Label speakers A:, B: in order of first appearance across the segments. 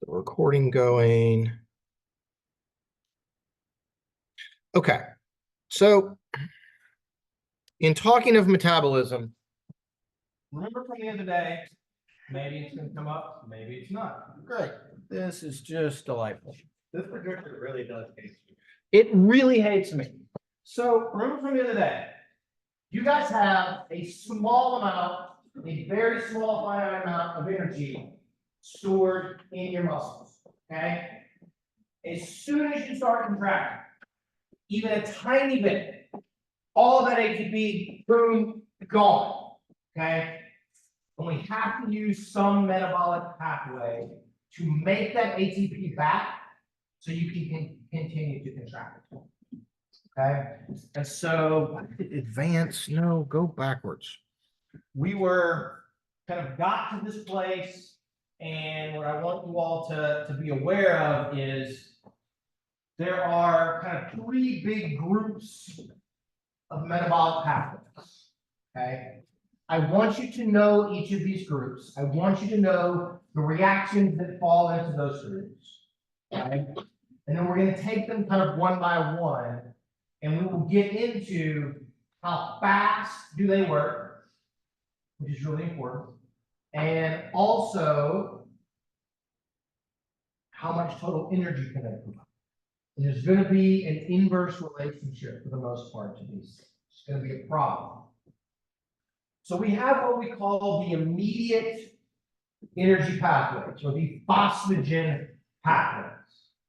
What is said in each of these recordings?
A: The recording going. Okay, so in talking of metabolism, remember from the other day, maybe it's going to come up, maybe it's not. Great. This is just delightful. This projector really does hate me. It really hates me. So remember from the other day, you guys have a small amount, a very small finite amount of energy stored in your muscles. Okay? As soon as you start contracting, even a tiny bit, all that ATP, boom, gone. Okay? And we have to use some metabolic pathway to make that ATP back so you can continue to contract. Okay? And so advance, no, go backwards. We were kind of got to this place, and what I want you all to be aware of is there are kind of three big groups of metabolic pathways. Okay. I want you to know each of these groups. I want you to know the reactions that fall into those groups. Okay. And then we're going to take them kind of one by one, and we will get into how fast do they work, which is really important, and also how much total energy can they provide. And there's going to be an inverse relationship for the most part to these. It's going to be a problem. So we have what we call the immediate energy pathways, or the phosphagen pathways.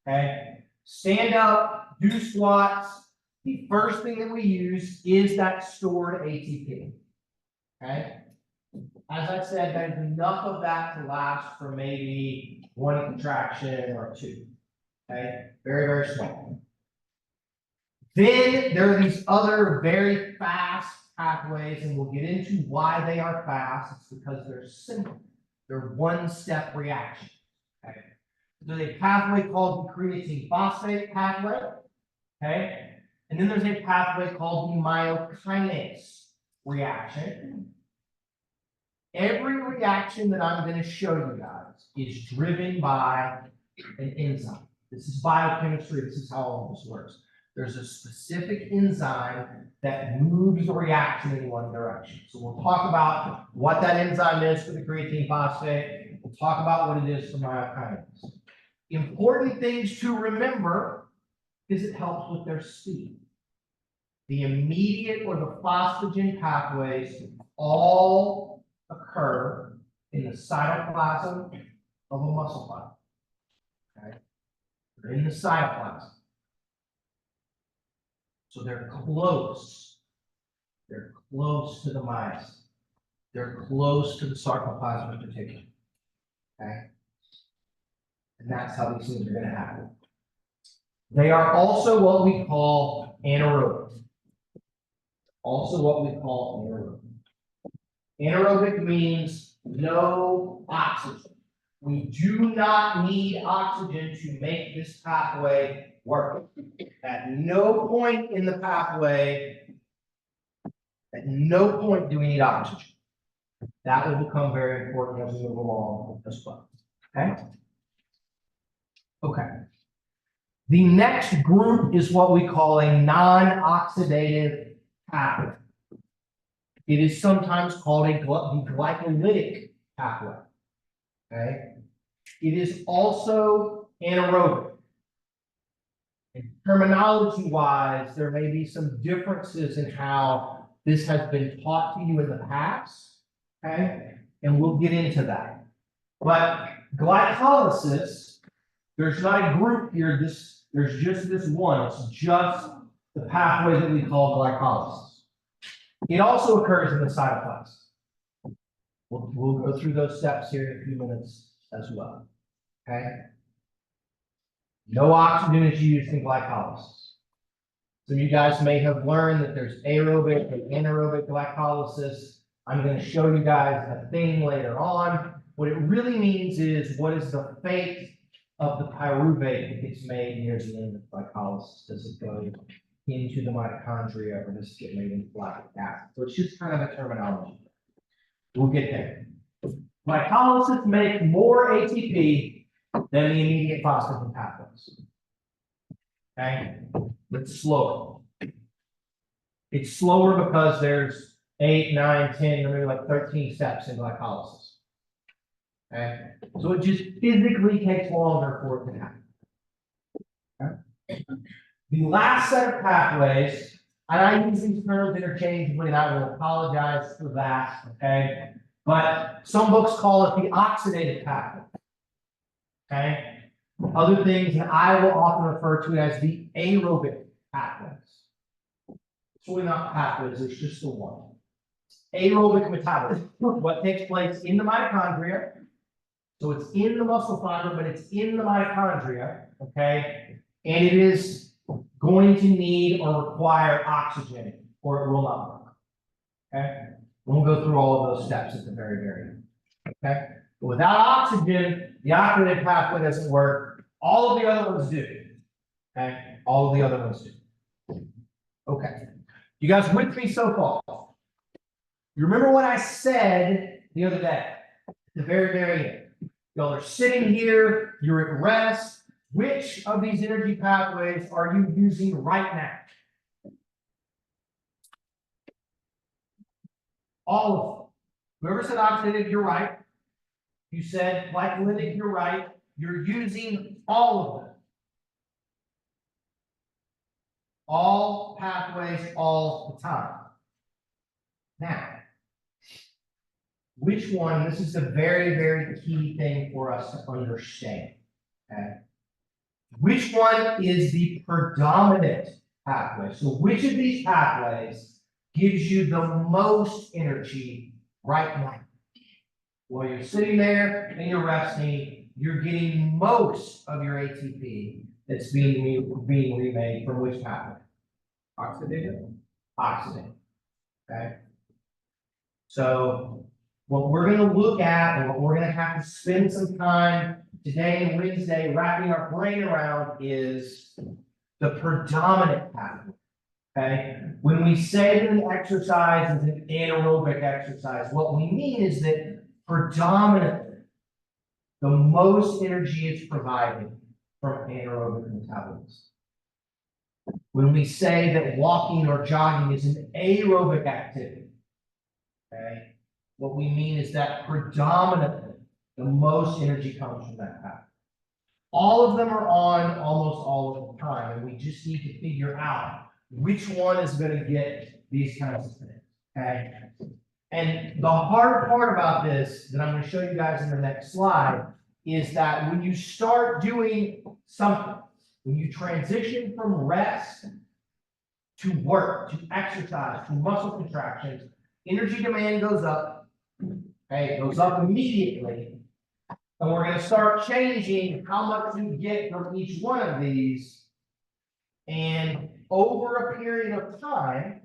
A: Okay, stand up, do squats. The first thing that we use is that stored ATP. Okay, as I said, there's enough of that to last for maybe one contraction or two. Okay, very, very small. Then there are these other very fast pathways, and we'll get into why they are fast. It's because they're simple. They're one-step reactions. Okay. There's a pathway called the creatine phosphate pathway. Okay. And then there's a pathway called the myokinase reaction. Every reaction that I'm going to show you guys is driven by an enzyme. This is biochemistry. This is how all of this works. There's a specific enzyme that moves the reaction in one direction. So we'll talk about what that enzyme is for the creatine phosphate. We'll talk about what it is for myokinase. Important things to remember is it helps with their speed. The immediate or the phosphagen pathways all occur in the cytoplasm of a muscle fiber. Okay? They're in the cytoplasm. So they're close. They're close to the myosin. They're close to the sarcoplasmic reticulum. Okay? And that's how these things are going to happen. They are also what we call anaerobic. Also what we call anaerobic. Anaerobic means no oxygen. We do not need oxygen to make this pathway work. At no point in the pathway, at no point do we need oxygen. That will become very important as we move along as well. Okay? Okay. The next group is what we call a non-oxidative pathway. It is sometimes called the glycolytic pathway. Okay? It is also anaerobic. And terminology-wise, there may be some differences in how this has been taught to you in the past. Okay? And we'll get into that. But glycolysis, there's not a group here. There's just this one. It's just the pathway that we call glycolysis. It also occurs in the cytoplasm. We'll go through those steps here in a few minutes as well. Okay? No oxygen is used in glycolysis. Some of you guys may have learned that there's aerobic and anaerobic glycolysis. I'm going to show you guys a thing later on. What it really means is what is the fate of the pyruvate that gets made near the end of glycolysis? Does it go into the mitochondria, or does it get made into lactic acid? So it's just kind of a terminology. We'll get there. Glycolysis makes more ATP than the immediate phosphagen pathways. Okay, it's slower. It's slower because there's 8, 9, 10, or maybe like 13 steps in glycolysis. Okay, so it just physically takes longer for it to happen. Okay? The last set of pathways, and I use these terms interchangeably, and I will apologize for that. Okay, but some books call it the oxidative pathway. Okay, other things that I will often refer to as the aerobic pathways. It's really not pathways, it's just the one. Aerobic metabolism, what takes place in the mitochondria. So it's in the muscle fiber, but it's in the mitochondria, okay? And it is going to need or require oxygen, or it will not work, okay? We'll go through all of those steps at the very end, okay? But without oxygen, the oxidative pathway doesn't work. All of the other ones do, okay? All of the other ones do. Okay. You guys with me so far? You remember what I said the other day, at the very end? Y'all are sitting here, you're at rest. Which of these energy pathways are you using right now? All of them. Whoever said oxidative, you're right. You said glycolytic, you're right. You're using all of them. All pathways, all the time. Now, which one, this is a very key thing for us to understand, okay? Which one is the predominant pathway? So which of these pathways gives you the most energy right now? While you're sitting there and you're resting, you're getting most of your ATP that's being remade from which pathway? Oxidative? Oxidative, okay? So what we're going to look at, and what we're going to have to spend some time today and Wednesday wrapping our brain around, is the predominant pathway. Okay? When we say that an exercise is an anaerobic exercise, what we mean is that predominantly the most energy is provided from anaerobic metabolism. When we say that walking or jogging is an aerobic activity, okay, what we mean is that predominantly the most energy comes from that path. All of them are on almost all of the time, and we just need to figure out which one is going to get these kinds of things. Okay. And the hard part about this that I'm going to show you guys in the next slide is that when you start doing something, when you transition from rest to work, to exercise, to muscle contractions, energy demand goes up. Okay, it goes up immediately. And we're going to start changing how much you get from each one of these. And over a period of time,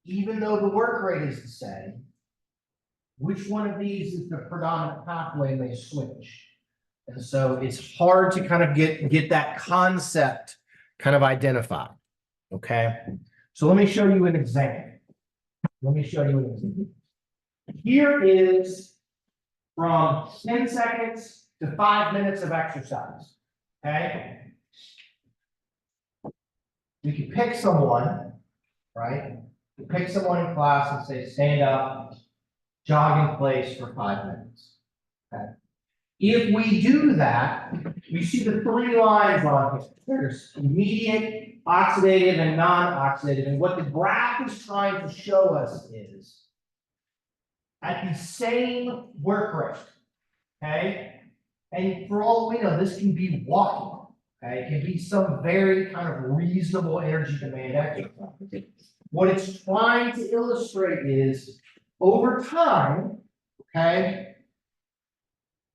A: even though the work rate is the same, which one of these is the predominant pathway they switch? And so it's hard to kind of get that concept kind of identified. Okay, so let me show you an example. Here is from 10 seconds to 5 minutes of exercise. Okay, you can pick someone, right? You pick someone in class and say, stand up, jog in place for 5 minutes. Okay. If we do that, you see the 3 lines on here. There's immediate, oxidative, and non-oxidative. And what the graph is trying to show us is at the same work rate, okay? And for all we know, this can be walking, okay? It can be some very kind of reasonable energy demand exercise. What it's trying to illustrate is over time, okay,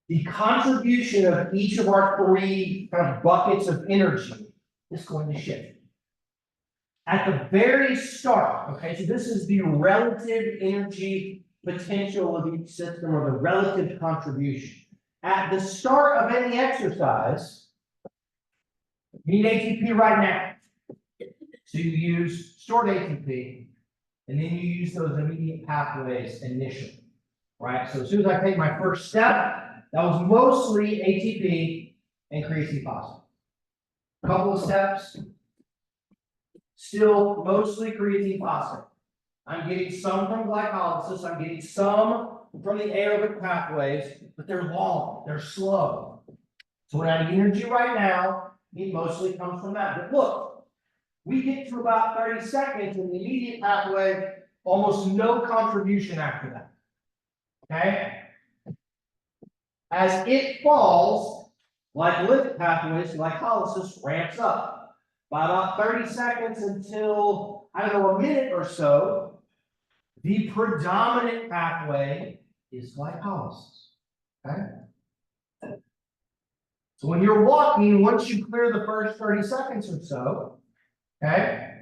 A: the contribution of each of our 3 kind of buckets of energy is going to shift. At the very start, okay, so this is the relative energy potential of each system, or the relative contribution. At the start of any exercise, you need ATP right now. So you use stored ATP, and then you use those immediate pathways initially, right? So as soon as I take my first step, That was mostly ATP and creatine phosphate. A couple of steps, still mostly creatine phosphate. I'm getting some from glycolysis, I'm getting some from the aerobic pathways, but they're long, they're slow. So when I need energy right now, it mostly comes from that. But look, we get to about 30 seconds in the immediate pathway, almost no contribution after that. Okay? As it falls, like lipid pathways, glycolysis ramps up. By about 30 seconds until, I don't know, a minute or so, the predominant pathway is glycolysis. Okay? So when you're walking, once you clear the first 30 seconds or so, okay,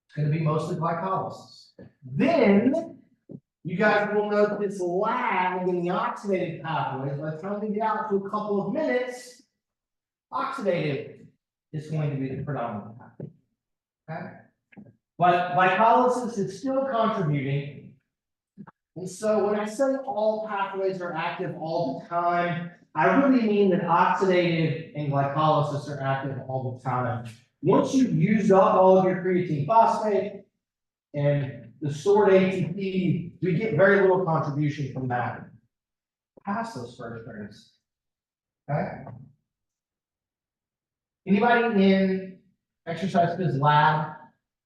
A: it's going to be mostly glycolysis. Then you guys will note this lag in the oxidative pathways. By the time we get out to a couple of minutes, oxidative is going to be the predominant pathway. Okay? But glycolysis is still contributing. And so when I say all pathways are active all the time, I really mean that oxidative and glycolysis are active all the time. Once you've used up all of your creatine phosphate and the stored ATP, we get very little contribution from that past those first 30. Okay? Anybody in exercise phys lab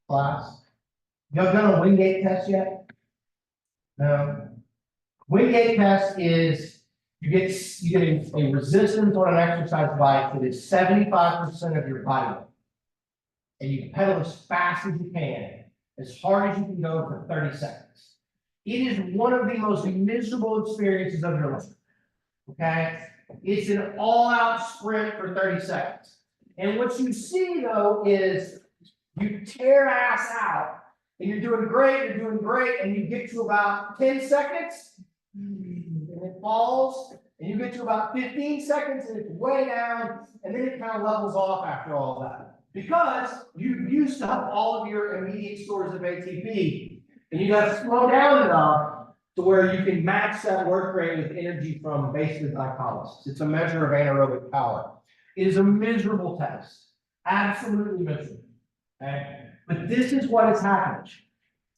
A: class? Y'all done a Wingate test yet? No. Wingate test is you get a resistance on an exercise bike that is 75% of your body weight. And you pedal as fast as you can, as hard as you can go for 30 seconds. It is one of the most miserable experiences of your life. Okay? It's an all-out sprint for 30 seconds. And what you see, though, is you tear ass out, and you're doing great, and you get to about 10 seconds, and it falls, and you get to about 15 seconds, and it's way down, and then it kind of levels off after all that. Because you used up all of your immediate stores of ATP, and you got to slow down enough to where you can match that work rate with energy from basically glycolysis. It's a measure of anaerobic power. It is a miserable test. Absolutely miserable. Okay? But this is what is happening.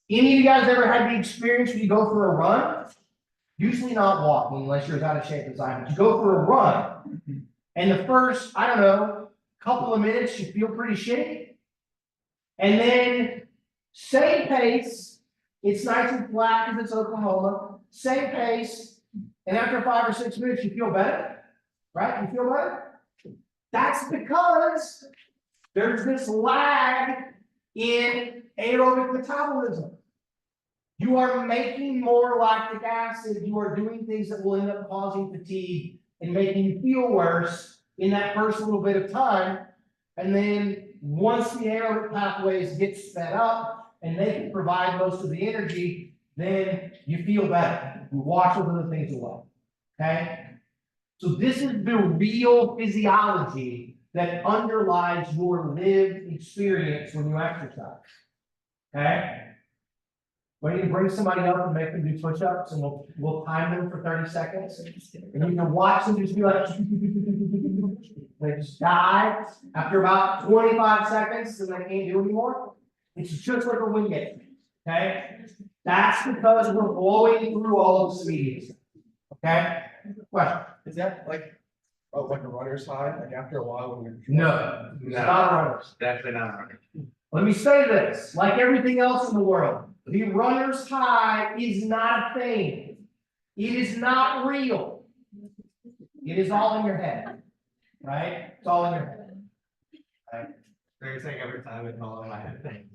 A: Any of you guys ever had the experience when you go for a run? Usually not walking unless you're as out of shape as I am. You go for a run, and the first, I don't know, couple of minutes, you feel pretty shitty. And then same pace, it's nice and flat because it's Oklahoma, same pace, and after 5 or 6 minutes, you feel better, right? You feel better? That's because there's this lag in aerobic metabolism. You are making more lactic acid, you are doing things that will end up causing fatigue and making you feel worse in that first little bit of time. And then once the aerobic pathways get sped up and they can provide most of the energy, then you feel better. You wash those other things away. Okay? So this is the real physiology that underlies your lived experience when you exercise. Okay? Ready to bring somebody up and make them do push-ups, and we'll time them for 30 seconds. And you can watch them just be like, they just die after about 25 seconds, and they can't do anymore. It's just like a Wingate. Okay? That's because we're blowing through all of this immediately. Okay? Question.
B: Is that like a runner's high? Like after a while when you're
A: No, it's not a runner's.
B: definitely not a runner.
A: Let me say this, like everything else in the world, the runner's high is not a thing. It is not real. It is all in your head, right? It's all in your head. Right?
B: So you're saying every time it's all in my head.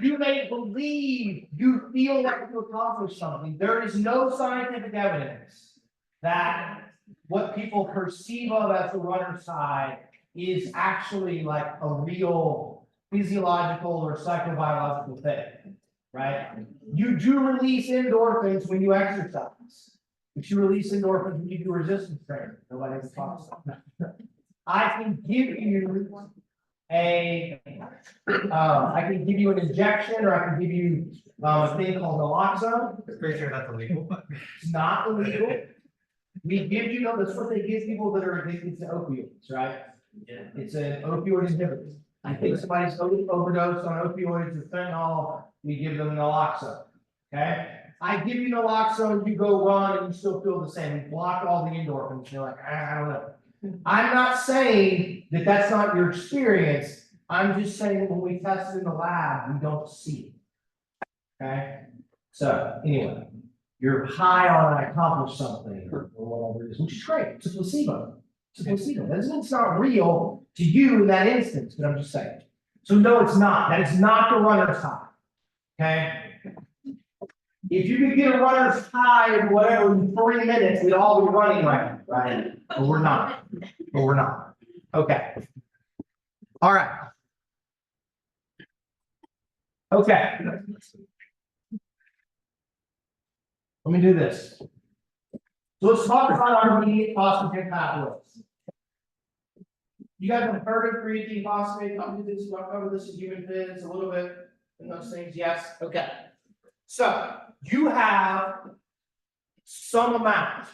A: You may believe you feel like you accomplished something. There is no scientific evidence that what people perceive of as the runner's high is actually like a real physiological or psychobiological thing, right? You do release endorphins when you exercise, but you release endorphins when you do resistance training. Nobody ever talks about that. I can give you I can give you an injection, or I can give you a thing called naloxone.
B: Pretty sure that's illegal.
A: It's not illegal. We give you, that's what they give people that are addicted to opioids, right?
B: Yeah.
A: It's an opioid inhibitor. I think somebody's overdosed on opioids or fentanyl, we give them naloxone, okay? I give you naloxone, you go run and you still feel the same. You block all the endorphins, you're like, I don't know. I'm not saying that that's not your experience. I'm just saying when we test it in the lab, we don't see it. Okay? So anyway, you're high on I accomplished something or whatever it is, which is great. It's a placebo. It's a placebo. That doesn't mean it's not real to you in that instance, but I'm just saying. So no, it's not. That is not the runner's high. Okay? If you could get a runner's high or whatever in 3 minutes, we'd all be running right now, right? But we're not. But we're not. Okay. All right. Okay. Let me do this. So let's talk about our immediate phosphatic pathways. You guys have heard of creatine phosphate? I'll do this, I'll cover this in human phys a little bit and those things. Yes. Okay. So you have some amount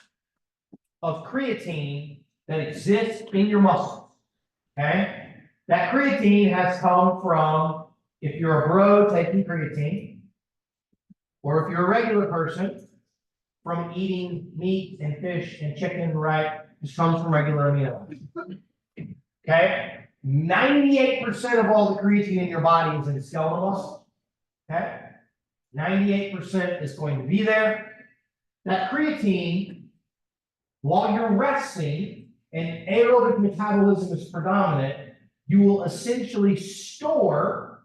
A: of creatine that exists in your muscles. Okay? That creatine has come from, if you're a bro taking creatine, or if you're a regular person, from eating meat and fish and chicken, right? This comes from regular amino acids. Okay? 98% of all the creatine in your body is in skeletal muscle. Okay? 98% is going to be there. That creatine, while you're resting and aerobic metabolism is predominant, you will essentially store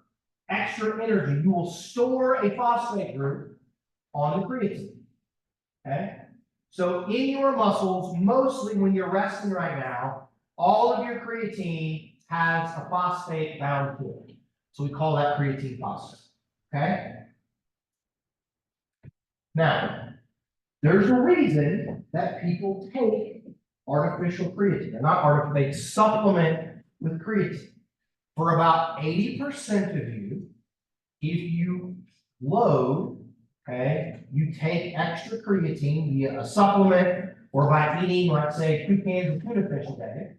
A: extra energy. You will store a phosphate group on the creatine. Okay? So in your muscles, mostly when you're resting right now, all of your creatine has a phosphate bound to it. So we call that creatine phosphate. Okay? Now, there's a reason that people take artificial creatine. They're not artificial, they supplement with creatine. For about 80% of you, if you load, okay, you take extra creatine via a supplement or by eating, let's say, 2 cans of tuna fish a day,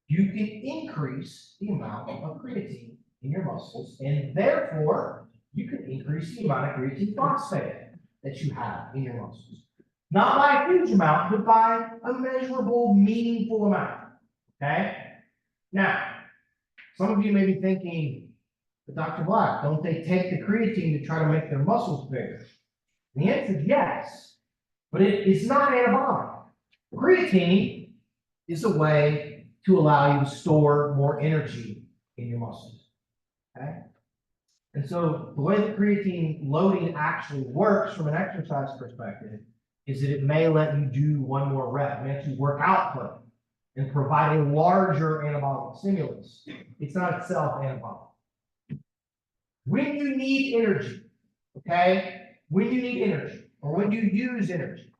A: you can increase the amount of creatine in your muscles, and therefore you can increase the amount of creatine phosphate that you have in your muscles. Not by a huge amount, but by a measurable, meaningful amount. Okay? Now, some of you may be thinking, but Dr. Black, don't they take the creatine to try to make their muscles bigger? The answer is yes, but it is not anabolic. Creatine is a way to allow you to store more energy in your muscles. Okay? And so the way that creatine loading actually works from an exercise perspective is that it may let you do one more rep, it makes you work output and provide a larger anabolic stimulus. It's not itself anabolic. When you need energy, okay, when you need energy, or when you use energy,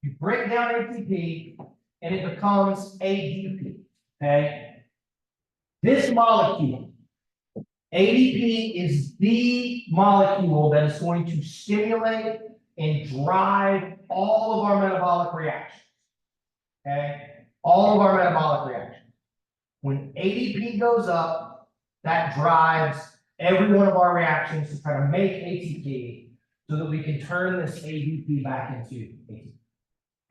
A: you break down ATP and it becomes ADP, okay? This molecule, ADP, is the molecule that is going to stimulate and drive all of our metabolic reactions, okay? All of our metabolic reactions. When ADP goes up, that drives every one of our reactions to try to make ATP so that we can turn this ADP back into ATP.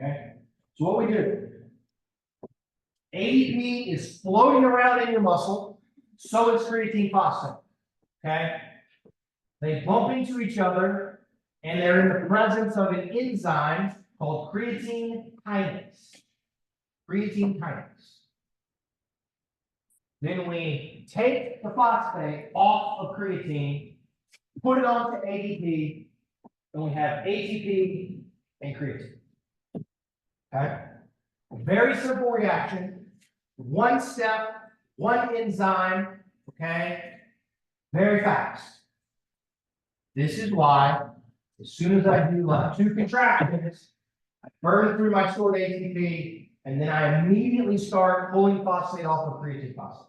A: Okay? So what we do, ADP is floating around in your muscle, so is creatine phosphate. Okay? They bump into each other, and they're in the presence of an enzyme called creatine kinase. Creatine kinase. Then we take the phosphate off of creatine, put it onto ADP, and we have ATP and creatine. Okay? A very simple reaction. One step, one enzyme, okay? Very fast. This is why, as soon as I do like 2 contractions, I burn through my stored ATP, and then I immediately start pulling phosphate off of creatine phosphate.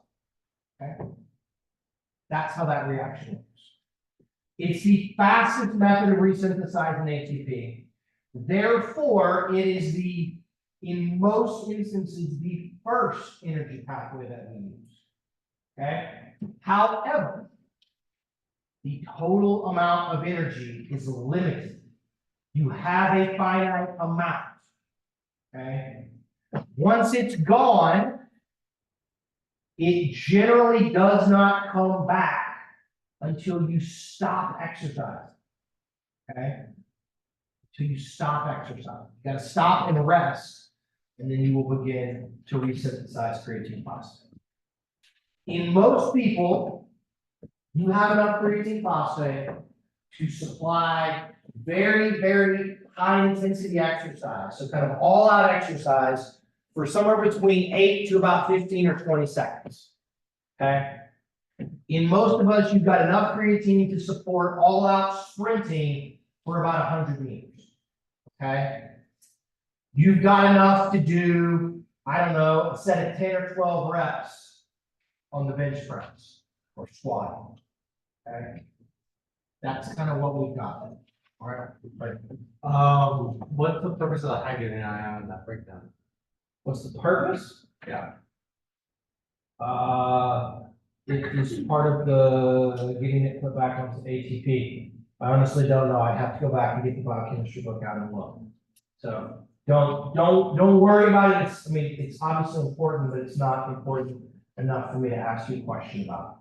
A: Okay? That's how that reaction works. It's the fastest method of resynthesizing ATP. Therefore, it is in most instances, the first energy pathway that we use. Okay? However, the total amount of energy is limited. You have a finite amount. Okay? Once it's gone, it generally does not come back until you stop exercising. Okay? Until you stop exercising. You got to stop and rest, and then you will begin to resynthesize creatine phosphate. In most people, you have enough creatine phosphate to supply very, very high intensity exercise. So kind of all out exercise for somewhere between 8 to about 15 or 20 seconds. Okay. In most of us, you've got enough creatine to support all out sprinting for about 100 meters. Okay. You've got enough to do, I don't know, a set of 10 or 12 reps on the bench press or squat. Okay. That's kind of what we've got. All right.
C: What's the purpose of the hydrogen ion in that breakdown?
A: What's the purpose?
C: Yeah.
A: It is part of the getting it put back onto ATP. I honestly don't know. I'd have to go back and get the biochemistry book out and look. So don't worry about it. I mean, it's obviously important, but it's not important enough for me to ask you a question about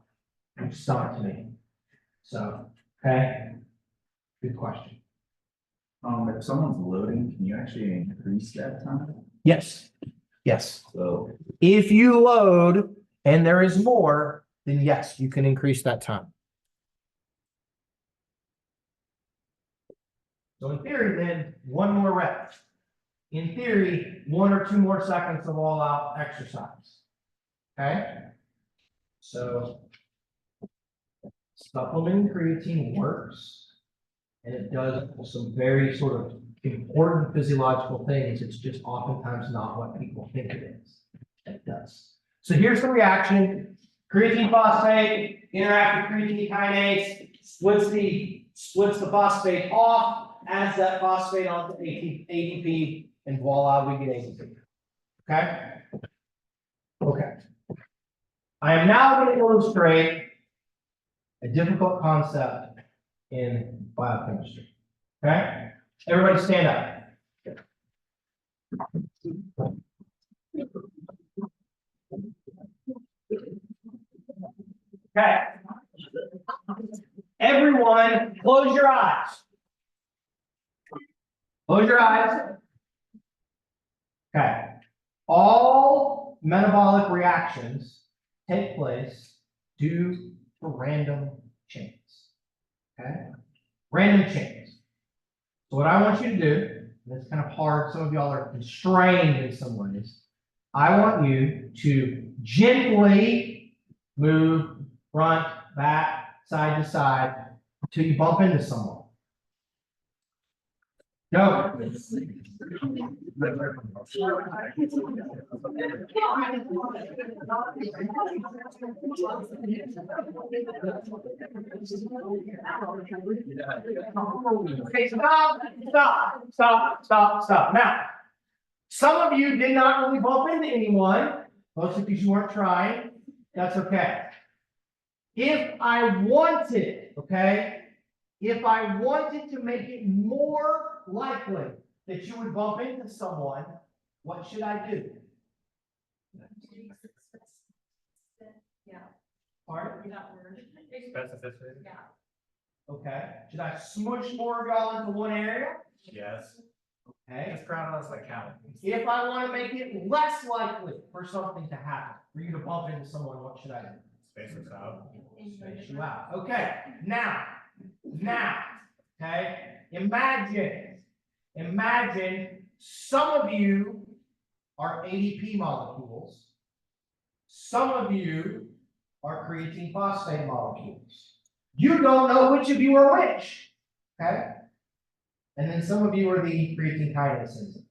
A: it. It's stomach to me. So, okay. Good question.
B: If someone's loading, can you actually increase that time?
A: Yes. Yes.
B: So,
A: If you load and there is more, then yes, you can increase that time. So in theory, then one more rep. In theory, 1 or 2 more seconds of all out exercise. Okay. So supplementing creatine works, and it does some very sort of important physiological things. It's just oftentimes not what people think it is. It does. So here's the reaction. Creatine phosphate interacts with creatine kinase, splits the phosphate off, adds that phosphate onto ATP, and voila, we get ATP. Okay? Okay. I am now going to illustrate a difficult concept in biochemistry. Okay? Everybody stand up. Okay. Everyone, close your eyes. Close your eyes. Okay. All metabolic reactions take place due to random chains. Okay? Random chains. So what I want you to do, and it's kind of hard, some of y'all are constrained in some ways. I want you to gently move front, back, side to side until you bump into someone. Go. Okay, stop. Now, some of you did not really bump into anyone, mostly because you weren't trying. That's okay. If I wanted, if I wanted to make it more likely that you would bump into someone, what should I do?
D: Yeah.
A: Pardon?
D: That word.
C: Specificity?
D: Yeah.
A: Okay. Should I smush more of y'all into one area?
C: Yes.
A: Okay.
C: Just crowd us like cow.
A: If I want to make it less likely for something to happen, for you to bump into someone, what should I do?
C: Space us out.
A: Space you out. Okay. Now, okay. Imagine some of you are ADP molecules. Some of you are creatine phosphate molecules. You don't know which of you are which. Okay. And then some of you are the creatine kinase enzyme.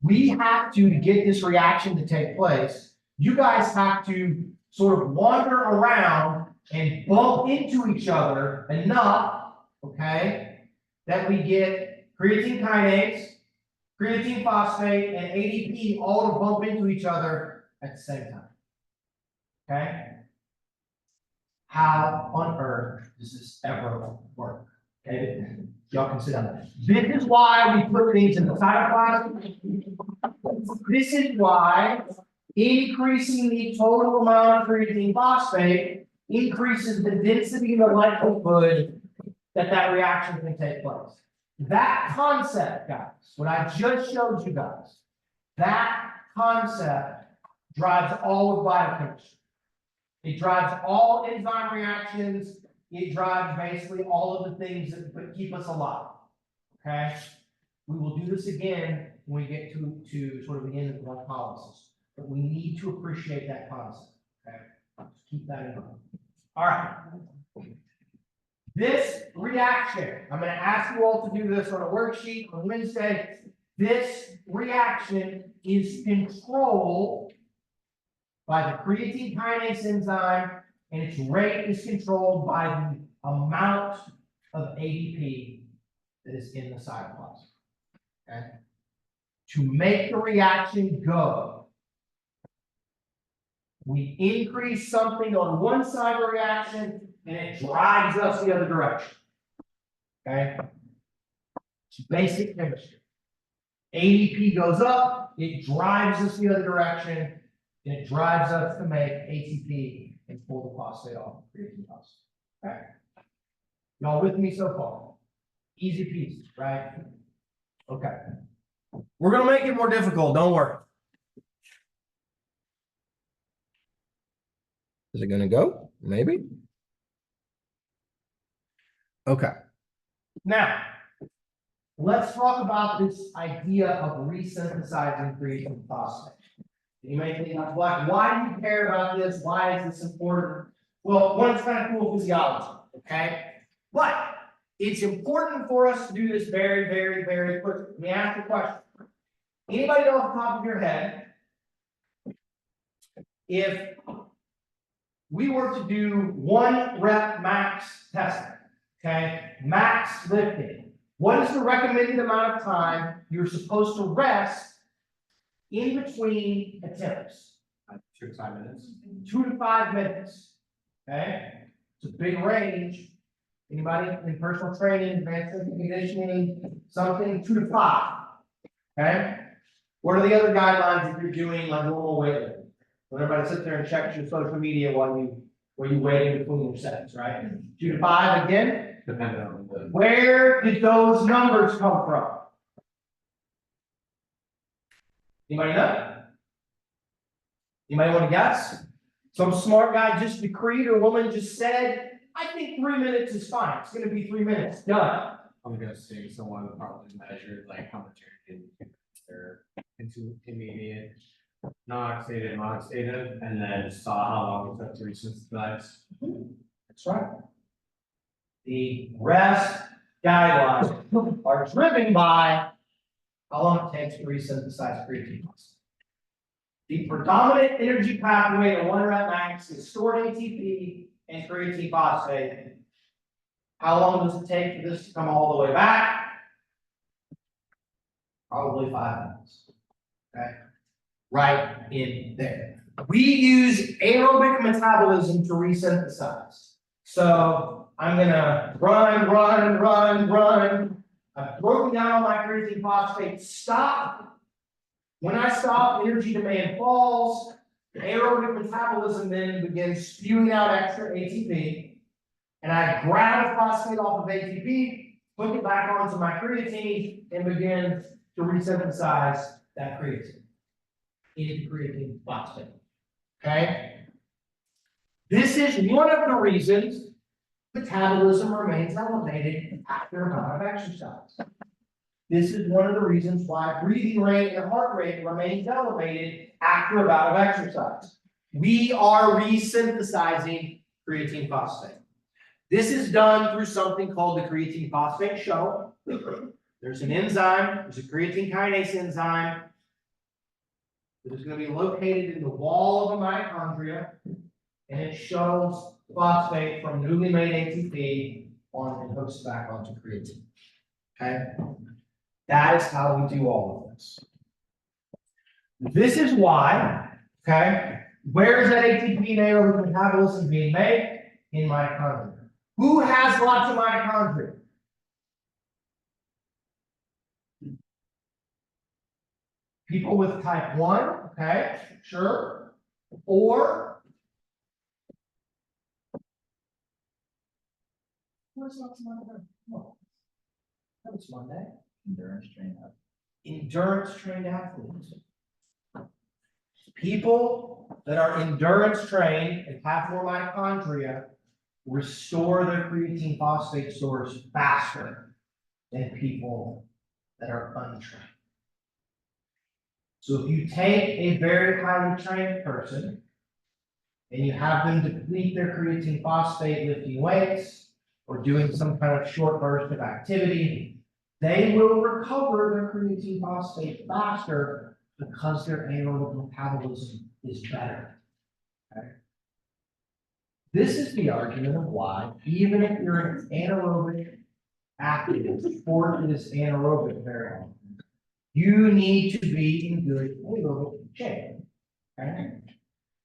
A: We have to get this reaction to take place. You guys have to sort of wander around and bump into each other enough, okay, that we get creatine kinase, creatine phosphate, and ADP all to bump into each other at the same time. Okay? How on earth does this ever work? Okay, y'all can sit down. This is why we put things in the cytoplasm. This is why increasing the total amount of creatine phosphate increases the density and the likelihood that that reaction can take place. That concept, guys, what I just showed you guys, that concept drives all of biochemistry. It drives all enzyme reactions. It drives basically all of the things that keep us alive. Okay? We will do this again when we get to sort of the end of glycolysis. But we need to appreciate that concept. Okay? Just keep that in mind. All right. This reaction, I'm going to ask you all to do this on a worksheet on Wednesday. This reaction is controlled by the creatine kinase enzyme, and its rate is controlled by the amount of ADP that is in the cytoplasm. Okay? To make the reaction go, we increase something on one side of the reaction, and it drives us the other direction. Okay? It's basic chemistry. ADP goes up, it drives us the other direction, and it drives us to make ATP and pull the phosphate off the creatine phosphate. Okay? Y'all with me so far? Easy peasy, right? Okay. We're gonna make it more difficult, don't worry. Is it gonna go? Maybe. Okay. Now, let's talk about this idea of resynthesizing creatine phosphate. You may think, like, why do you care about this? Why is this important? Well, one, it's kind of cool physiology, okay? But it's important for us to do this very, very, very quickly. Let me ask you a question. Anybody know off the top of your head, if we were to do 1 rep max testing, okay, max lifting, what is the recommended amount of time you're supposed to rest in between attempts?
C: 2 to 5 minutes.
A: 2 to 5 minutes. Okay, it's a big range. Anybody in personal training, advanced conditioning, something 2 to 5. Okay, what are the other guidelines if you're doing like normal weightlifting? When everybody sits there and checks your social media while you weigh in between your sets, right? 2 to 5 again.
C: Depending on the.
A: Where did those numbers come from? Anybody know? Anybody want to guess? Some smart guy just decreed or woman just said, I think 3 minutes is fine. It's going to be 3 minutes. Done.
C: I'm gonna say someone probably measured like how much energy their intermediate, non-oxidative, and then saw how long it took to resynthesize.
A: That's right. The rest guidelines are driven by how long it takes to resynthesize creatine phosphate. The predominant energy pathway to 1 rep max is stored ATP and creatine phosphate. How long does it take for this to come all the way back? Probably 5 minutes. Okay, right in there. We use aerobic metabolism to resynthesize. So I'm gonna run. I've broken down all my creatine phosphate. Stop. When I stop, energy demand falls. Aerobic metabolism then begins spewing out extra ATP. And I grab the phosphate off of ATP, put it back onto my creatine, and begin to resynthesize that creatine into creatine phosphate. Okay? This is one of the reasons metabolism remains elevated after a bout of exercise. This is one of the reasons why breathing rate and heart rate remains elevated after a bout of exercise. We are resynthesizing creatine phosphate. This is done through something called the creatine phosphate shuttle. There's an enzyme, there's a creatine kinase enzyme that is going to be located in the wall of a mitochondria. and it shuttles phosphate from newly made ATP on and hooks it back onto creatine. Okay? That is how we do all of this. This is why, okay, where is that ATP in anaerobic metabolism being made? In mitochondria. Who has lots of mitochondria? People with type 1, okay, sure. Or where's lots of mitochondria? Oh, that was Monday.
B: Endurance train up.
A: Endurance trained athletes. People that are endurance trained and have more mitochondria restore their creatine phosphate stores faster than people that are untrained. So if you take a very highly trained person and you have them deplete their creatine phosphate lifting weights or doing some kind of short burst of activity, they will recover their creatine phosphate faster because their anaerobic metabolism is better. Okay? This is the argument of why, even if you're an anaerobic athlete, sport is anaerobic very often, you need to be in good anaerobic shape. Okay?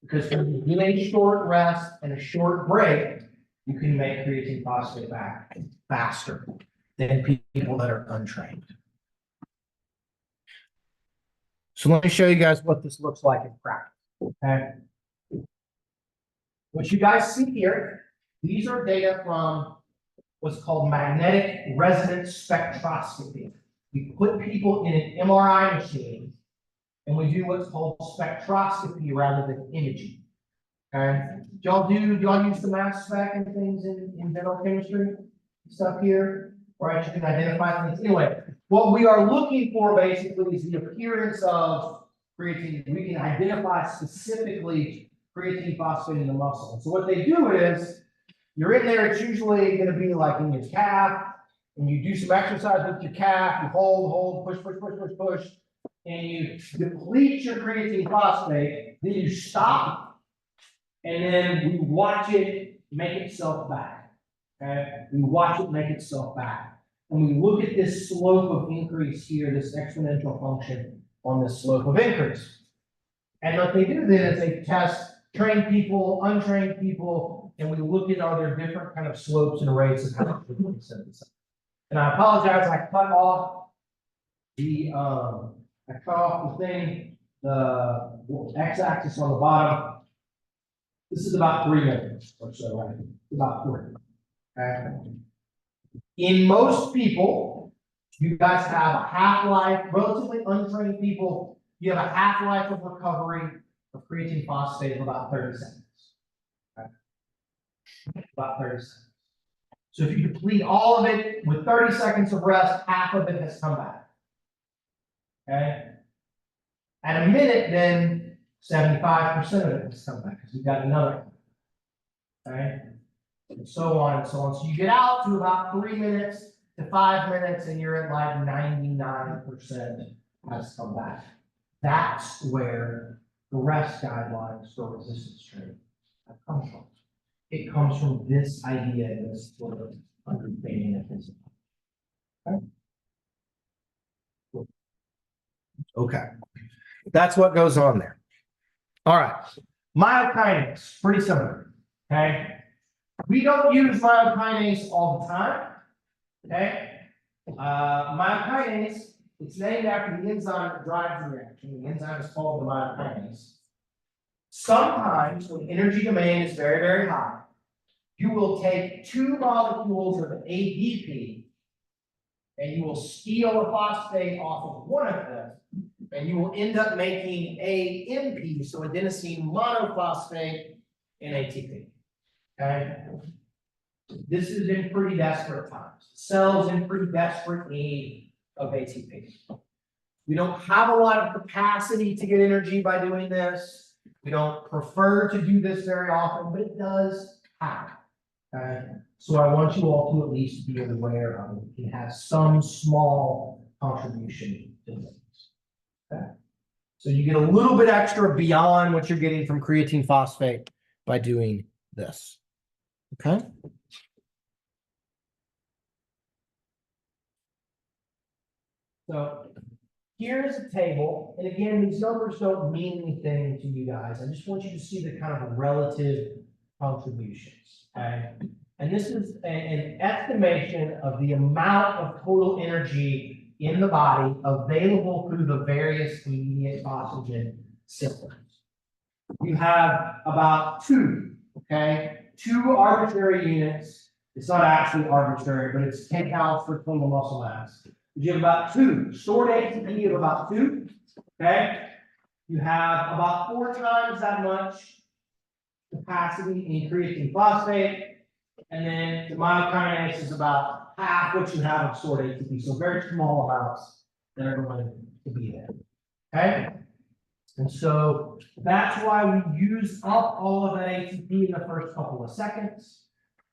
A: Because when you do a short rest and a short break, you can make creatine phosphate back faster than people that are untrained. So let me show you guys what this looks like in practice. Okay. What you guys see here, these are data from what's called magnetic resonance spectroscopy. We put people in an MRI machine and we do what's called spectroscopy rather than imaging. Okay. Do y'all use the mass spec and things in dental chemistry stuff here? Right, you can identify things. Anyway, what we are looking for basically is the appearance of creatine. We can identify specifically creatine phosphate in the muscle. So what they do is, you're in there, it's usually going to be like in your calf, and you do some exercise with your calf, you hold, push, and you deplete your creatine phosphate, then you stop, and then we watch it make itself back. Okay, we watch it make itself back. And we look at this slope of increase here, this exponential function on this slope of increase. And what they do then is they test trained people, untrained people, and we look at are there different kind of slopes and rates of how it's synthesized. And I apologize, I cut off the thing, the x-axis on the bottom. This is about 3 minutes or so, right? About 3. Okay. In most people, you guys have a half-life, relatively untrained people, you have a half-life of recovery of creatine phosphate of about 30 seconds. Okay. About 30 seconds. So if you deplete all of it with 30 seconds of rest, half of it has come back. Okay. At a minute, then 75% of it has come back because we've got another. Okay. And so on and so on. So you get out to about 3 minutes to 5 minutes, and you're at like 99% has come back. That's where the rest guidelines for resistance training have come from. It comes from this idea, this sort of understanding of this. Okay. That's what goes on there. All right. Myokinase, pretty similar. Okay. We don't use myokinase all the time. Okay. Myokinase, it's named after the enzyme that drives the reaction. The enzyme is called the myokinase. Sometimes when energy demand is very, very high, you will take 2 molecules of ADP and you will steal a phosphate off of one of them, and you will end up making AMP, so adenosine monophosphate in ATP. Okay. This is in pretty desperate times. Cells in pretty desperate need of ATP. We don't have a lot of capacity to get energy by doing this. We don't prefer to do this very often, but it does happen. Okay. So I want you all to at least be aware of it. It has some small contribution to this. Okay. So you get a little bit extra beyond what you're getting from creatine phosphate by doing this. Okay. So here's a table, and again, these numbers don't mean anything to you guys. I just want you to see the kind of relative contributions, okay? And this is an estimation of the amount of total energy in the body available through the various immediate oxygen systems. You have about two, okay? Two arbitrary units. It's not actually arbitrary, but it's 10 counts for total muscle mass. You have about two, stored ATP of about 2, okay? You have about 4 times that much capacity in creatine phosphate, and then the myokinase is about half what you have of stored ATP, so very small amounts that are going to be there, okay? And so that's why we use up all of that ATP in the first couple of seconds.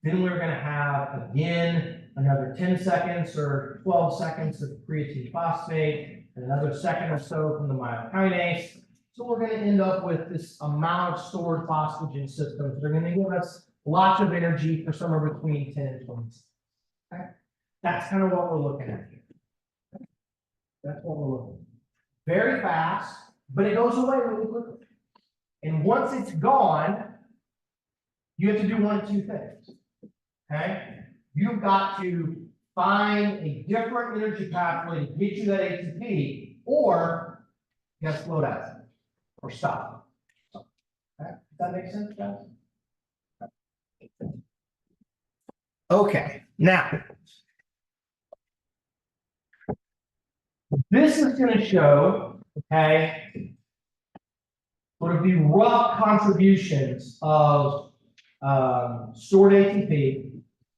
A: Then we're going to have, again, another 10 seconds or 12 seconds of creatine phosphate, and another second or so from the myokinase. So we're going to end up with this amount of stored phosphagen systems. They're going to give us lots of energy for somewhere between 10 and 20 seconds. Okay? That's kind of what we're looking at here. Okay? That's what we're looking at. Very fast, but it goes away really quickly. And once it's gone, you have to do one of two things. Okay, you've got to find a different energy pathway to get you that ATP, or you have to slow down or stop. Okay, does that make sense, guys? Okay, now this is going to show, okay, sort of the rough contributions of stored ATP,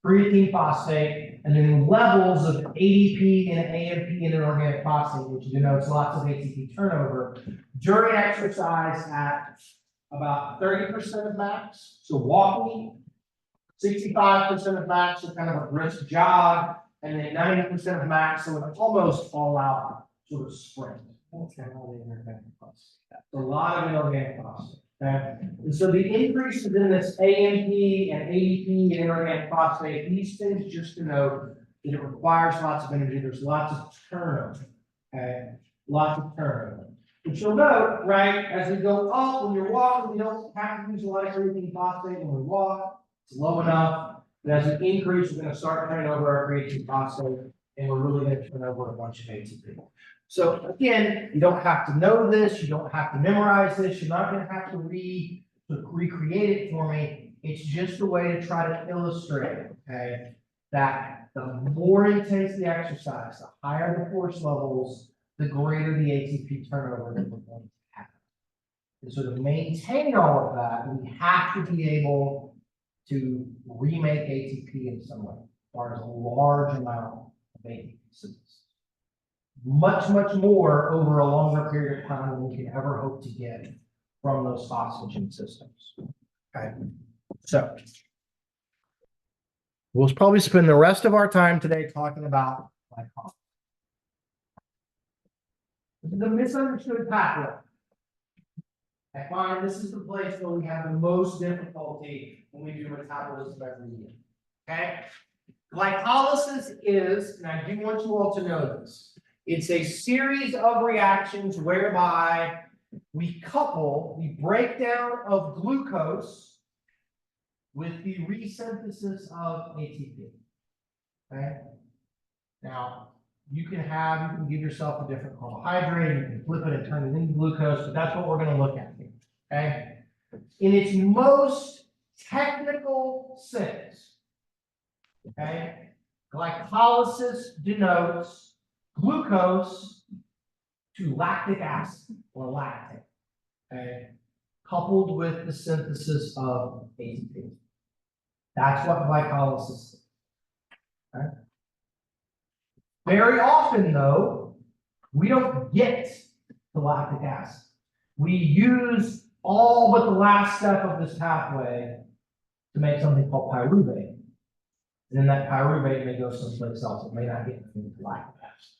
A: creatine phosphate, and then levels of ADP and AMP in an organic phosphate, which denotes lots of ATP turnover during exercise at about 30% of max. So walking, 65% of max, so kind of a brisk jog, and then 90% of max, so an almost all out sort of sprint. Okay, a lot of inorganic phosphate. Okay, and so the increases in this AMP and ADP and inorganic phosphate, these things just denote that it requires lots of energy. There's lots of turnover. Okay, lots of turnover. But you'll note, right, as we go up, when you're walking, we don't have to use a lot of creatine phosphate when we walk. It's low enough. But as we increase, we're going to start turning over our creatine phosphate, and we're really going to turn over a bunch of ATP. So again, you don't have to know this, you don't have to memorize this, you're not going to have to recreate it for me. It's just a way to try to illustrate, okay, that the more intense the exercise, the higher the force levels, the greater the ATP turnover that we're going to have. And so to maintain all of that, we have to be able to remake ATP in some way, as far as a large amount of ATP synthesis. Much, much more over a longer period of time than we can ever hope to get from those phosphagen systems. Okay, so we'll probably spend the rest of our time today talking about glycolysis. This is a misunderstood pathway. I find this is the place where we have the most difficulty when we do metabolism every year. Okay, glycolysis is, and I do want you all to know this, it's a series of reactions whereby we couple the breakdown of glucose with the resynthesis of ATP. Okay. Now, you can give yourself a different carbohydrate, you can flip it and turn it into glucose, but that's what we're going to look at here. Okay. In its most technical sense, okay, glycolysis denotes glucose to lactic acid or lactate, okay, coupled with the synthesis of ATP. That's what glycolysis is. Okay. Very often, though, we don't get to lactic acid. We use all but the last step of this pathway to make something called pyruvate. And then that pyruvate may go someplace else. It may not get into lactic acid.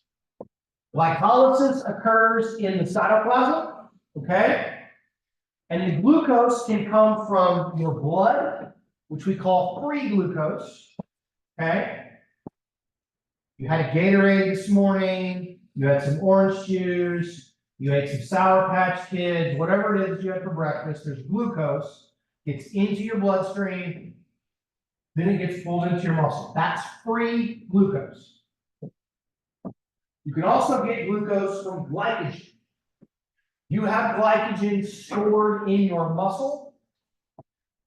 A: Glycolysis occurs in the cytoplasm, okay? And the glucose can come from your blood, which we call free glucose. Okay? You had a Gatorade this morning, you had some orange juice, you ate some Sour Patch Kids, whatever it is you had for breakfast, there's glucose, gets into your bloodstream, then it gets pulled into your muscle. That's free glucose. You can also get glucose from glycogen. You have glycogen stored in your muscle,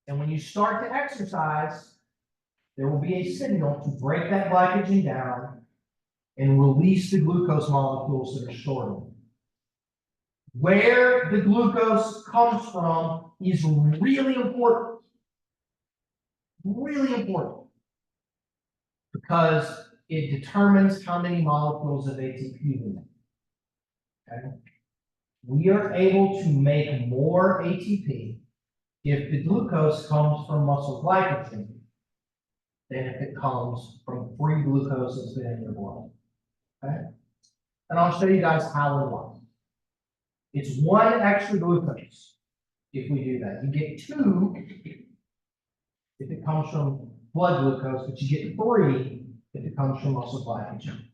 A: and when you start to exercise, there will be a signal to break that glycogen down and release the glucose molecules that are stored in it. Where the glucose comes from is really important. Really important. Because it determines how many molecules of ATP we make. Okay? We are able to make more ATP if the glucose comes from muscle glycogen than if it comes from free glucose that's been in your blood. Okay? And I'll show you guys how and why. It's 1 extra glucose if we do that. You get 2 if it comes from blood glucose, but you get 3 if it comes from muscle glycogen.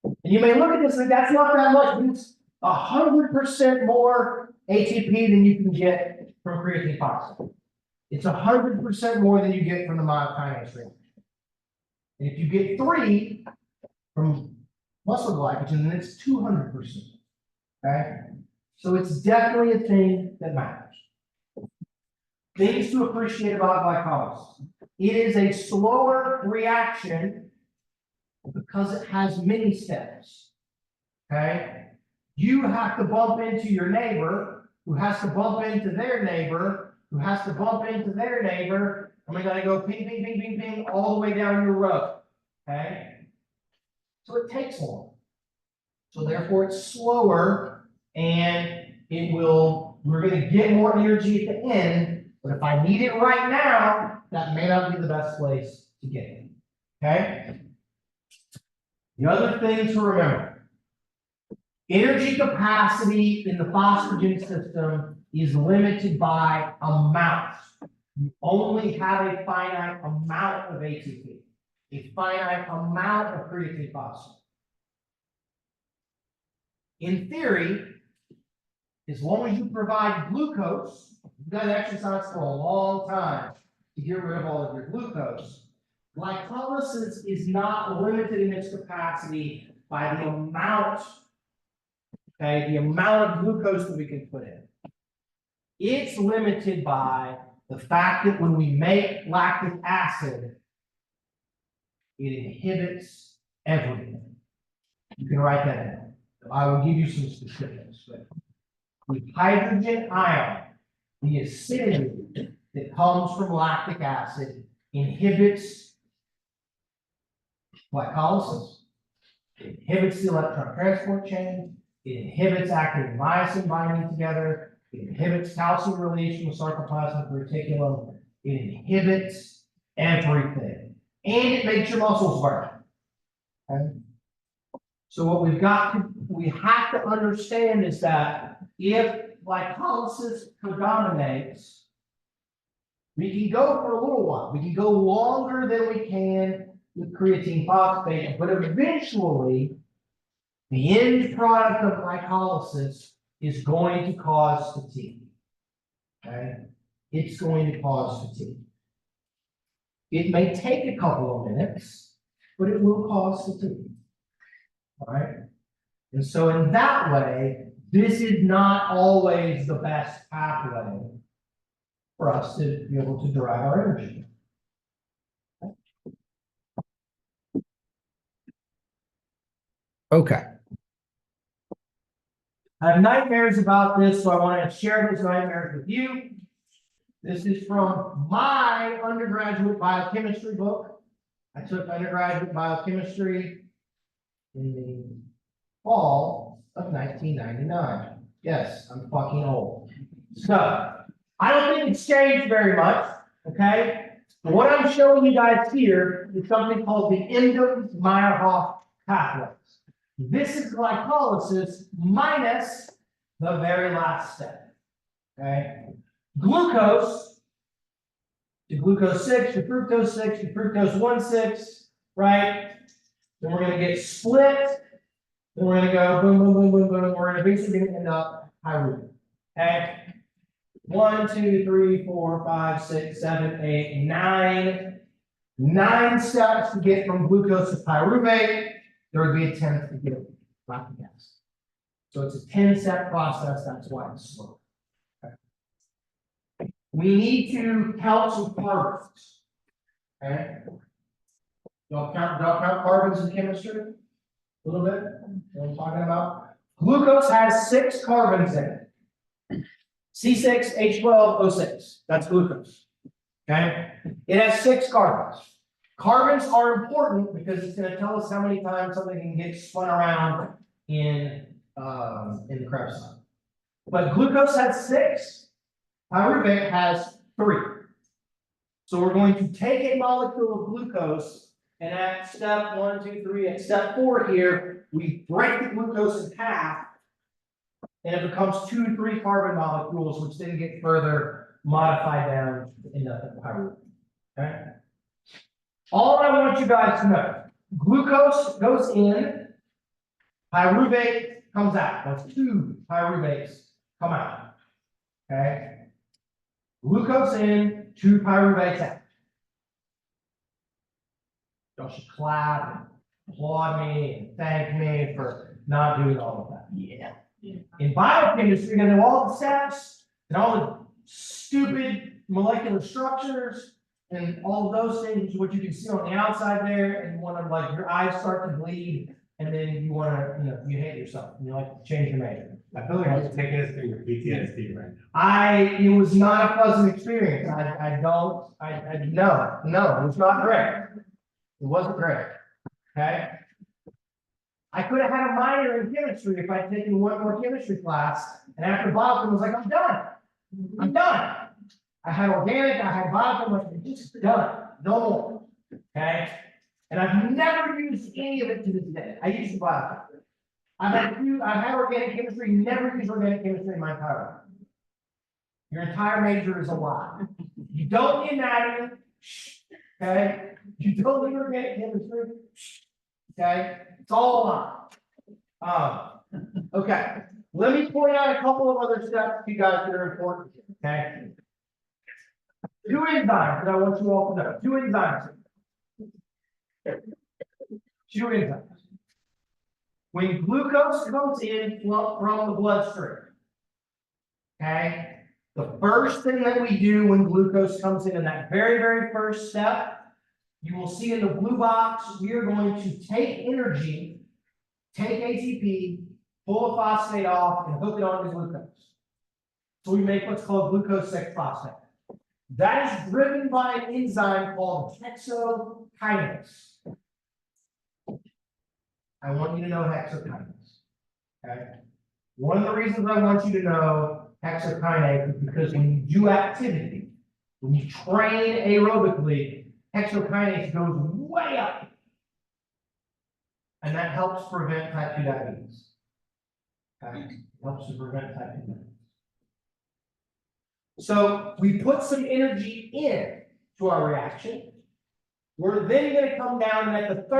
A: And you may look at this and that's not that much, but it's 100% more ATP than you can get from creatine phosphate. It's 100% more than you get from the myokinase reaction. And if you get 3 from muscle glycogen, then it's 200%. Okay? So it's definitely a thing that matters. Things to appreciate about glycolysis. It is a slower reaction because it has many steps. Okay? You have to bump into your neighbor, who has to bump into their neighbor, who has to bump into their neighbor, and we gotta go ping, ping, ping, ping, ping, all the way down your road. Okay? So it takes long. So therefore it's slower, and we're gonna get more energy at the end, but if I need it right now, that may not be the best place to get it. Okay? The other thing to remember, energy capacity in the phosphagen system is limited by amount. You only have a finite amount of ATP, a finite amount of creatine phosphate. In theory, as long as you provide glucose, you've got to exercise for a long time to get rid of all of your glucose. Glycolysis is not limited in its capacity by the amount, okay, the amount of glucose that we can put in. It's limited by the fact that when we make lactic acid, it inhibits everything. You can write that down. I will give you some specifics. But with hydrogen ion, the acidity that comes from lactic acid inhibits glycolysis, it inhibits the electron transport chain, it inhibits actin and myosin binding together, it inhibits calcium release from the sarcoplasmic reticulum, it inhibits everything, and it makes your muscles burn. Okay? So what we have to understand is that if glycolysis predominates, we can go for a little while. We can go longer than we can with creatine phosphate, but eventually the end product of glycolysis is going to cause fatigue. Okay? It's going to cause fatigue. It may take a couple of minutes, but it will cause fatigue. All right? And so in that way, this is not always the best pathway for us to be able to derive our energy. Okay. I have nightmares about this, so I want to share those nightmares with you. This is from my undergraduate biochemistry book. I took undergraduate biochemistry in the fall of 1999. Yes, I'm fucking old. So, I don't think it's changed very much, okay? But what I'm showing you guys here is something called the Embden-Meyerhof pathways. This is glycolysis minus the very last step, okay? glucose to glucose 6 to fructose 6 to fructose 1,6, right? Then we're going to get split. Then we're going to go boom, boom, boom, boom, boom. We're eventually going to end up pyruvate. Okay. 1, 2, 3, 4, 5, 6, 7, 8, 9. 9 steps to get from glucose to pyruvate. There would be a 10th to get lactic acid. So it's a 10-step process. That's why it's slow. Okay. We need to count some carbons. Okay. Y'all count carbons in chemistry? A little bit. What I'm talking about. Glucose has 6 carbons in it. C6H12O6. That's glucose. Okay. It has 6 carbons. Carbons are important because it's going to tell us how many times something can get spun around in the Krebs cycle. But glucose has 6. Pyruvate has 3. So we're going to take a molecule of glucose, and at step 1, 2, 3, at step 4 here, we break the glucose in half, and it becomes 2 3 carbon molecules, which then get further modified down to end up in pyruvate. Okay. All I want you guys to know, glucose goes in, pyruvate comes out. That's 2 pyruvates come out. Okay. Glucose in, 2 pyruvates out. Y'all should clap and applaud me and thank me for not doing all of that. Yeah. In biochemistry, you're going to do all the steps and all the stupid molecular structures and all of those things, what you can see on the outside there, and you want to, like, your eyes start to bleed, and then you want to, you hate yourself, and you like to change your major.
C: I feel like I'm taking us through your PTSD right now.
A: It was not a pleasant experience. No, it was not great. It wasn't great. Okay. I could have had a minor in chemistry if I'd taken one more chemistry class, and after biochem, I was like, I'm done. I'm done. I had organic, I had biochem, like, just done. No more. Okay. And I've never used any of it to this day. I used biochem. I've had organic chemistry, never used organic chemistry in my entire life. Your entire major is a lie. You don't need anatomy. Okay. You don't need organic chemistry. Okay. It's all a lie. Okay. Let me point out a couple of other steps to you guys that are important. Okay. 2 enzymes that I want you all to know. 2 enzymes. 2 enzymes. When glucose comes in from the bloodstream, okay, the first thing that we do when glucose comes in that very, very first step, you will see in the blue box, we are going to take energy, take ATP, pull a phosphate off, and hook it onto glucose. So we make what's called glucose 6-phosphate. That is driven by an enzyme called hexokinase. I want you to know hexokinase. Okay. One of the reasons I want you to know hexokinase is because when you do activity, when you train aerobically, hexokinase goes way up. And that helps prevent type 2 diabetes. Okay. Helps to prevent type 2 diabetes. So we put some energy in to our reaction. We're then going to come down and at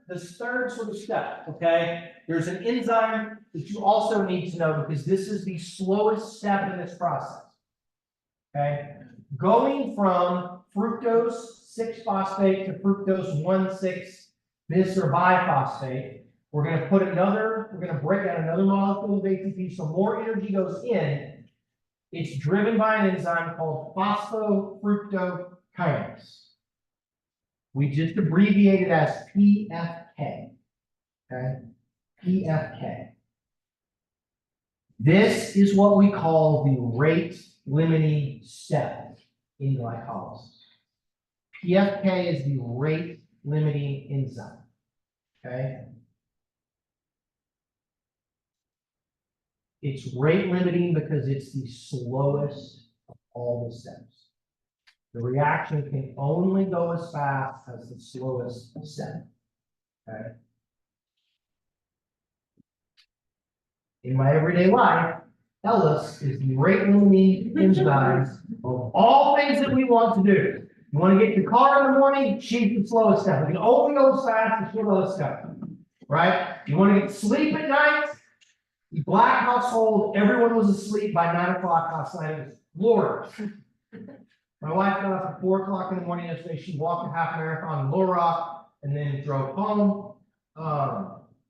A: this third sort of step, okay? There's an enzyme that you also need to know because this is the slowest step in this process. Okay? Going from fructose 6-phosphate to fructose 1,6 bis or biphosphate, we're going to break down another molecule of ATP so more energy goes in. It's driven by an enzyme called phosphofructokinase. We just abbreviate it as PFK. Okay? PFK. This is what we call the rate limiting step in glycolysis. PFK is the rate limiting enzyme. Okay? It's rate limiting because it's the slowest of all the steps. The reaction can only go as fast as the slowest step. Okay. In my everyday life, Ellis is the rate limiting enzyme of all things that we want to do. You want to get your car in the morning, she's the slowest step. We can only go as fast as the slowest step. Right? You want to get sleep at night? The Black household, everyone was asleep by 9 o'clock last night. It was glorious. My wife got up at 4 o'clock in the morning yesterday. She walked a half marathon in Little Rock and then drove home.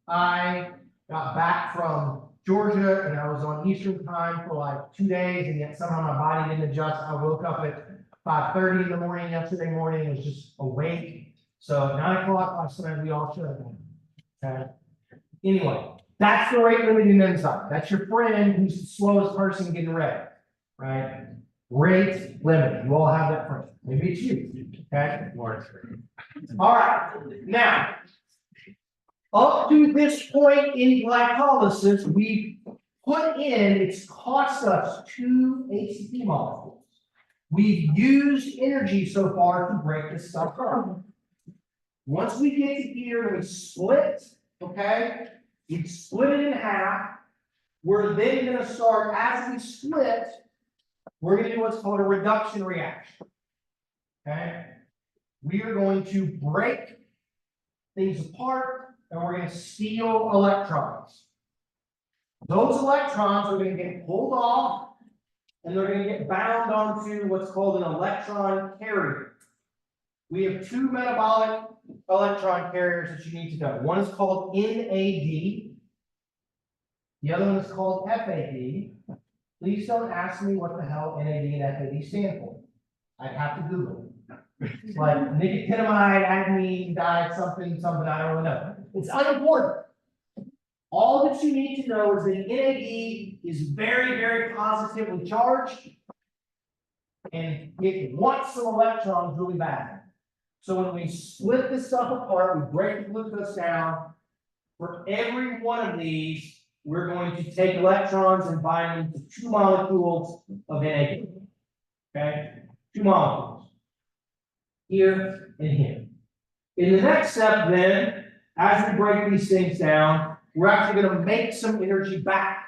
A: I got back from Georgia and I was on Eastern time for like 2 days, and yet somehow my body didn't adjust. I woke up at 5:30 in the morning yesterday morning and was just awake. So at 9 o'clock last night, we all shut down. Okay. Anyway, that's the rate limiting enzyme. That's your friend who's the slowest person getting ready, right? Rate limiting. You all have that friend. Maybe it's you. Okay. All right. Now, up to this point in glycolysis, we put in, it's cost us 2 ATP molecules. We've used energy so far to break this stuff up. Once we get to here and we split, okay, we split it in half. We're then going to start, as we split, we're going to do what's called a reduction reaction. Okay, we are going to break things apart and we're going to steal electrons. Those electrons are going to get pulled off and they're going to get bound onto what's called an electron carrier. We have 2 metabolic electron carriers that you need to know. One is called NAD. The other one is called FAD. Please don't ask me what the hell NAD and FAD stand for. I'd have to Google it. It's like nicotinamide, adenine, diet, something, I don't really know. It's unimportant. All that you need to know is that NAD is very, very positively charged, and it wants some electrons really bad. So when we split this stuff apart, we break the glucose down. For every one of these, we're going to take electrons and bind them to 2 molecules of NAD. Okay? 2 molecules. Here and here. In the next step, then, as we break these things down, we're actually going to make some energy back.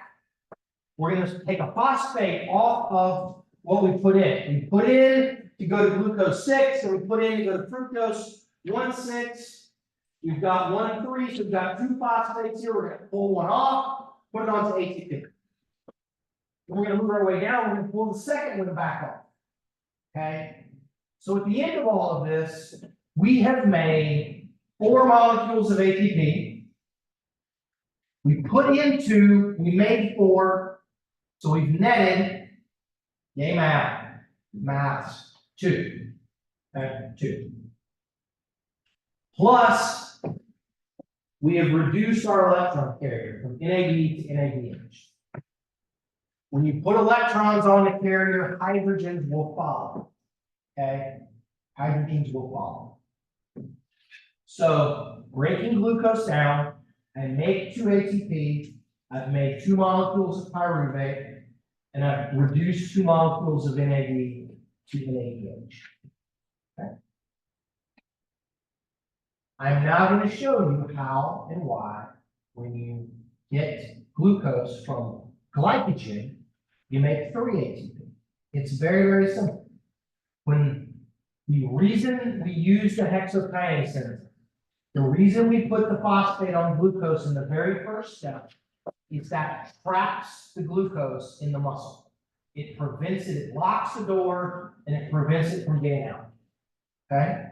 A: We're going to take a phosphate off of what we put in. We put in to go to glucose 6, and we put in to go to fructose 1,6. We've got 1 and 3, so we've got 2 phosphates here. We're going to pull one off, put it onto ATP. Then we're going to move our way down. We're going to pull the second one back off. Okay? So at the end of all of this, we have made 4 molecules of ATP. We put in 2, we made 4, so we've netted, yay maths, 2. Okay, 2. Plus, we have reduced our electron carrier from NAD to NADH. When you put electrons on the carrier, hydrogens will follow. Okay? Hydrogens will follow. So, breaking glucose down, I make 2 ATP, I've made 2 molecules of pyruvate, and I've reduced 2 molecules of NAD to NADH. Okay? I'm now going to show you how and why, when you get glucose from glycogen, you make 3 ATP. It's very, very simple. When the reason we use the hexokinase enzyme, the reason we put the phosphate on glucose in the very first step is that it traps the glucose in the muscle. It prevents it, it locks the door, and it prevents it from getting out. Okay?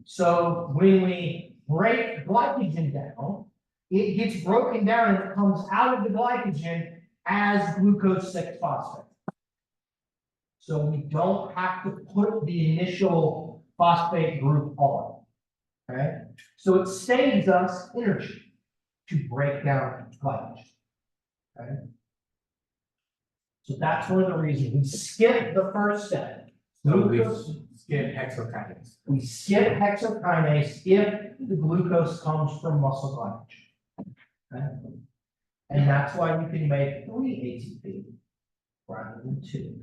A: So when we break glycogen down, it gets broken down and it comes out of the glycogen as glucose 6-phosphate. So we don't have to put the initial phosphate group on. Okay? So it saves us energy to break down glycogen. Okay? So that's one of the reasons we skip the first step.
C: So we
A: Glucose,
C: skip hexokinase.
A: we skip hexokinase if the glucose comes from muscle glycogen. Okay? And that's why you can make 3 ATP rather than 2.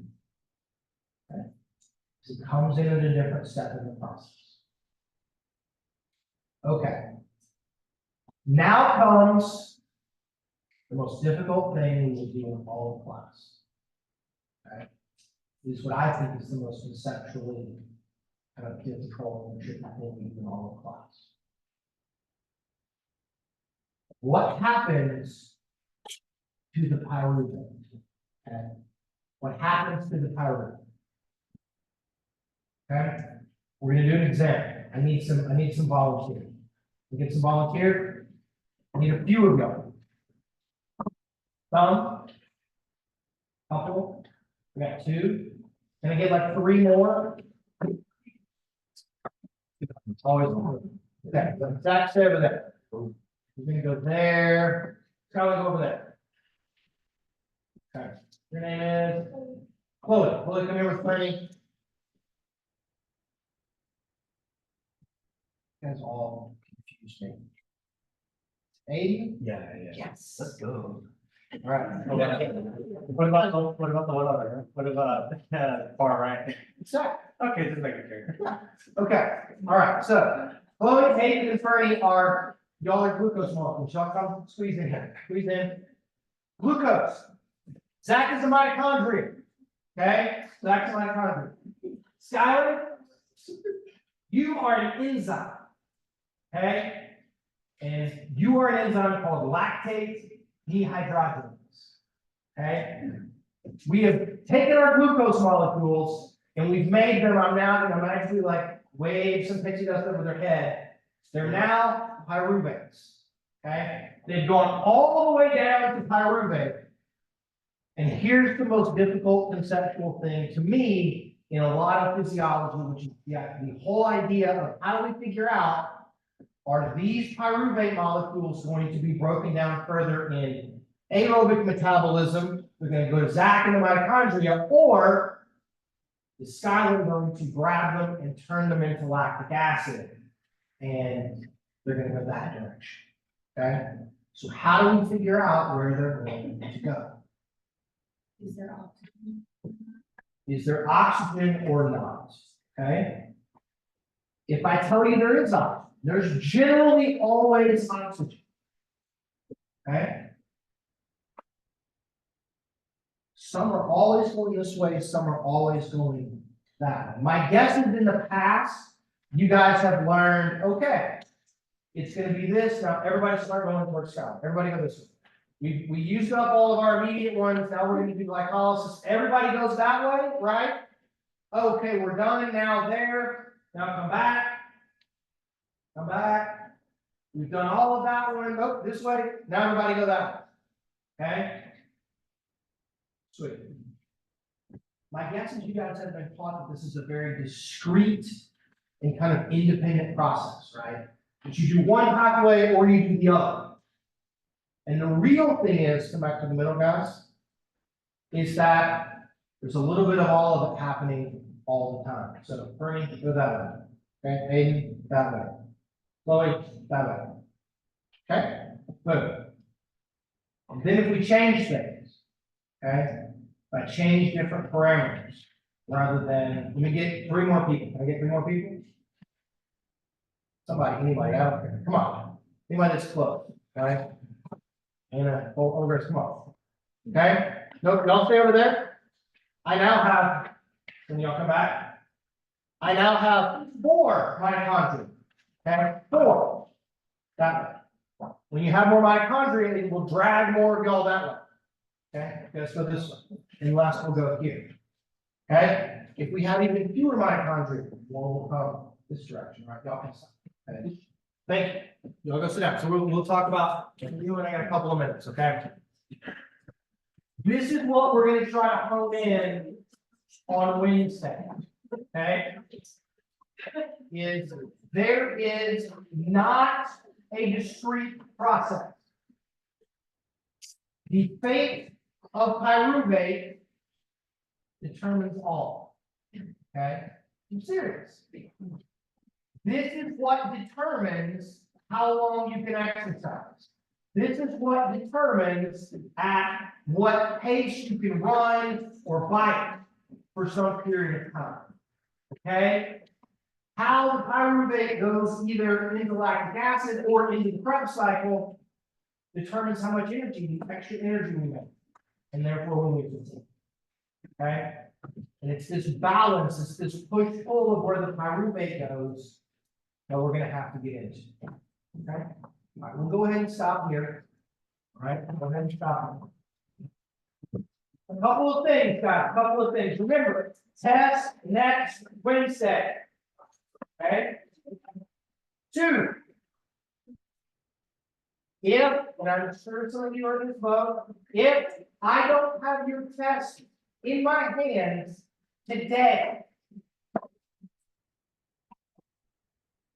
A: Okay? So it comes in at a different step in the process. Okay. Now comes the most difficult thing we will do in all of class. Okay? Is what I think is the most conceptually kind of difficult and tricky thing in all of class. What happens to the pyruvate? Okay? What happens to the pyruvate? Okay? We're gonna do an example. I need some volunteers. We get some volunteers. I need a few of y'all. Some. Couple. We got 2. Can I get like 3 more? It's always one. Okay, Zach, stay over there. We're gonna go there. Charlie, go over there. Okay. Your name is Chloe. Chloe, come here with Bernie. You guys all confused me. 80?
B: Yeah.
A: Yes.
B: Let's go.
A: All right.
C: What about the one other? What about far right?
A: Zach.
C: Okay, just making sure.
A: Okay, all right, so Chloe, Hayden, and Fernie are, y'all are glucose molecules. Y'all come squeeze in here, squeeze in. Glucose. Zach is a mitochondria. Okay, Zach's a mitochondria. Skylar, you are an enzyme. Okay, and you are an enzyme called lactate dehydrogenase. Okay, we have taken our glucose molecules and we've made them, I'm actually like wave some pixie dust over their head. They're now pyruvates. Okay? They've gone all the way down to pyruvate. And here's the most difficult conceptual thing to me in a lot of physiology, which is the whole idea of how do we figure out, are these pyruvate molecules going to be broken down further in aerobic metabolism? They're going to go to Zach in the mitochondria, or is Skylar going to grab them and turn them into lactic acid? And they're going to go that direction. Okay? So how do we figure out where they're going to go?
D: Is there oxygen?
A: Is there oxygen or not? Okay? If I tell you there is oxygen, there's generally always oxygen. Okay? Some are always going this way, some are always going that way. My guess is in the past, you guys have learned, okay, it's going to be this. Now, everybody start going towards Skylar. Everybody go this way. We used up all of our immediate ones. Now we're going to do glycolysis. Everybody goes that way, right? Okay, we're done now there. Now come back. Come back. We've done all of that one. Oh, this way. Now everybody go that way. Okay? Sweet. My guess is you guys have been taught that this is a very discrete and kind of independent process, right? That you do one pathway or you do the other. And the real thing is, come back to the middle, guys, is that there's a little bit of all of it happening all the time. So Bernie, go that way. Okay, Hayden, that way. Chloe, that way. Okay, good. And then if we change things, okay, if I change different parameters, rather than, let me get 3 more people. Can I get 3 more people? Somebody, anybody out there? Come on. Anybody that's close, okay? And over, come on. Okay? No, y'all stay over there. I now have, can y'all come back? I now have 4 mitochondria. Okay? 4. That way. When you have more mitochondria, it will drag more of y'all that way. Okay? Let's go this way. And last we'll go here. Okay? If we have even fewer mitochondria, we'll come this direction, right? Y'all can stop. Okay. Thank you. Y'all go sit down. So we'll talk about you and I got a couple of minutes, okay? This is what we're going to try to hone in on Wednesday. Okay? There is not a discrete process. The fate of pyruvate determines all. Okay? I'm serious. This is what determines how long you can exercise. This is what determines at what pace you can run or bike for some period of time. Okay? How the pyruvate goes either into lactic acid or into the Krebs cycle determines how much energy, extra energy we make. And therefore we lose it. Okay? And it's this balance, it's this push-pull of where the pyruvate goes that we're gonna have to get into. Okay? All right, we'll go ahead and stop here. All right, go ahead and stop. A couple of things, guys, a couple of things. Remember, test next Wednesday. Okay? 2. If, and I'm sure some of you are in this boat, if I don't have your test in my hands today,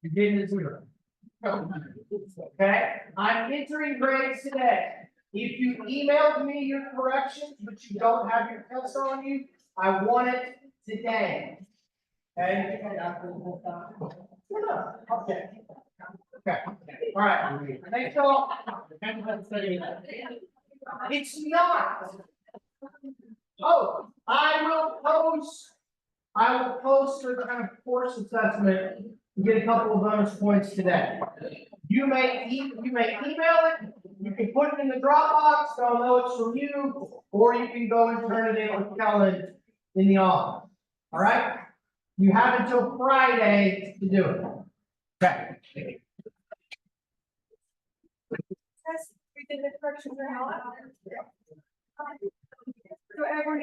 A: you're getting a 0. Okay? I'm entering grades today. If you emailed me your corrections, but you don't have your test on you, I want it today. Okay? Okay. Okay. All right. Thanks all. It's not. Oh, I will post the kind of course assessment and get a couple of bonus points today. You may email it, you can put it in the Dropbox, so I'll know it's from you, or you can go and turn it in with Kellen in the office. All right? You have until Friday to do it. Okay.
E: We did the corrections are out. So everyone